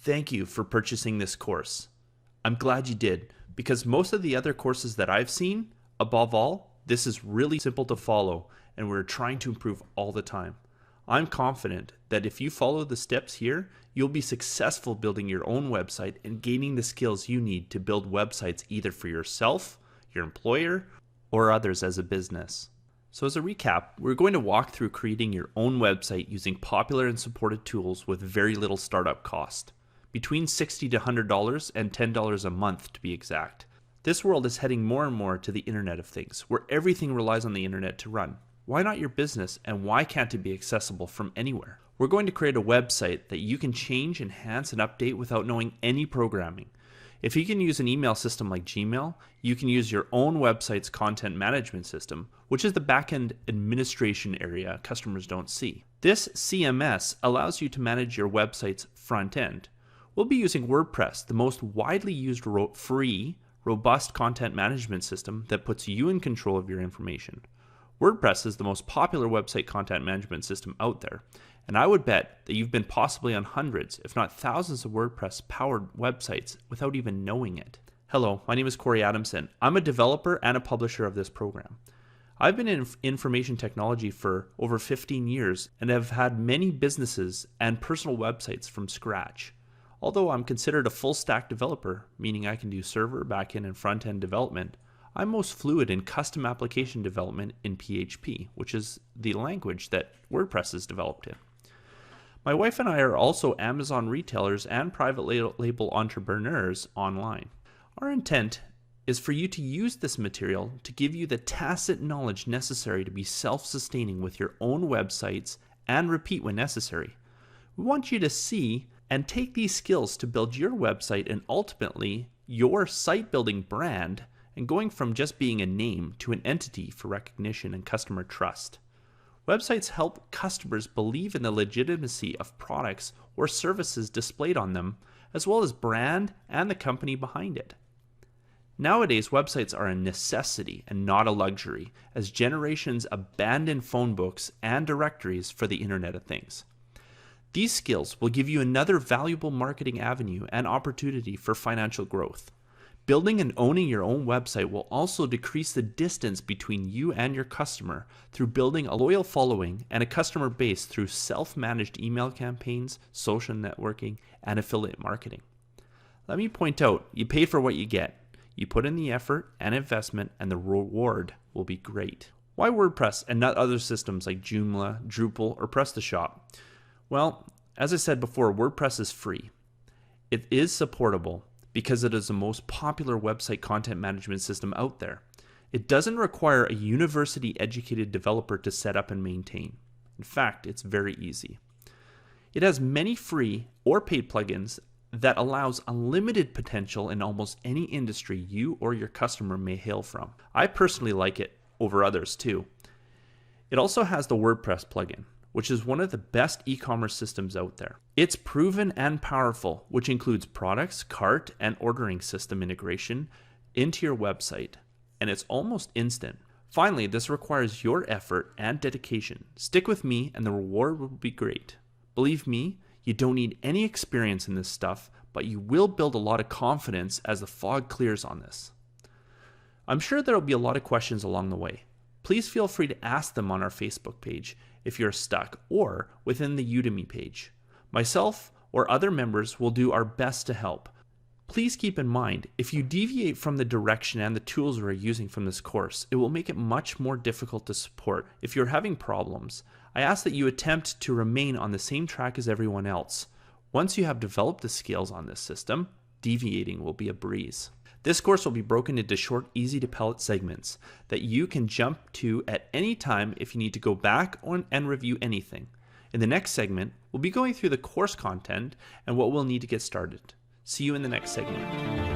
Thank you for purchasing this course. I'm glad you did, because most of the other courses that I've seen, above all, this is really simple to follow, and we're trying to improve all the time. I'm confident that if you follow the steps here, you'll be successful building your own website and gaining the skills you need to build websites either for yourself, your employer, or others as a business. So as a recap, we're going to walk through creating your own website using popular and supported tools with very little startup cost. Between $60 to $100 and $10 a month to be exact. This world is heading more and more to the Internet of Things, where everything relies on the internet to run. Why not your business, and why can't it be accessible from anywhere? We're going to create a website that you can change, enhance, and update without knowing any programming. If you can use an email system like Gmail, you can use your own website's content management system, which is the backend administration area customers don't see. This CMS allows you to manage your website's front end. We'll be using WordPress, the most widely used free, robust content management system that puts you in control of your information. WordPress is the most popular website content management system out there, and I would bet that you've been possibly on hundreds, if not thousands of WordPress-powered websites without even knowing it. Hello, my name is Corey Adamson. I'm a developer and a publisher of this program. I've been in information technology for over 15 years and have had many businesses and personal websites from scratch. Although I'm considered a full-stack developer, meaning I can do server, backend, and front-end development, I'm most fluid in custom application development in PHP, which is the language that WordPress is developed in. My wife and I are also Amazon retailers and private label entrepreneurs online. Our intent is for you to use this material to give you the tacit knowledge necessary to be self-sustaining with your own websites and repeat when necessary. We want you to see and take these skills to build your website and ultimately your site building brand, and going from just being a name to an entity for recognition and customer trust. Websites help customers believe in the legitimacy of products or services displayed on them, as well as brand and the company behind it. Nowadays, websites are a necessity and not a luxury, as generations abandon phone books and directories for the Internet of Things. These skills will give you another valuable marketing avenue and opportunity for financial growth. Building and owning your own website will also decrease the distance between you and your customer through building a loyal following and a customer base through self-managed email campaigns, social networking, and affiliate marketing. Let me point out, you pay for what you get. You put in the effort and investment, and the reward will be great. Why WordPress and not other systems like Joomla, Drupal, or PrestaShop? Well, as I said before, WordPress is free. It is supportable because it is the most popular website content management system out there. It doesn't require a university-educated developer to set up and maintain. In fact, it's very easy. It has many free or paid plugins that allows unlimited potential in almost any industry you or your customer may hail from. I personally like it over others too. It also has the WordPress plugin, which is one of the best e-commerce systems out there. It's proven and powerful, which includes products, cart, and ordering system integration into your website, and it's almost instant. Finally, this requires your effort and dedication. Stick with me and the reward will be great. Believe me, you don't need any experience in this stuff, but you will build a lot of confidence as the fog clears on this. I'm sure there will be a lot of questions along the way. Please feel free to ask them on our Facebook page if you're stuck, or within the Udemy page. Myself or other members will do our best to help. Please keep in mind, if you deviate from the direction and the tools we're using from this course, it will make it much more difficult to support. If you're having problems, I ask that you attempt to remain on the same track as everyone else. Once you have developed the skills on this system, deviating will be a breeze. This course will be broken into short, easy-to-pellet segments that you can jump to at any time if you need to go back and review anything. In the next segment, we'll be going through the course content and what we'll need to get started. See you in the next segment.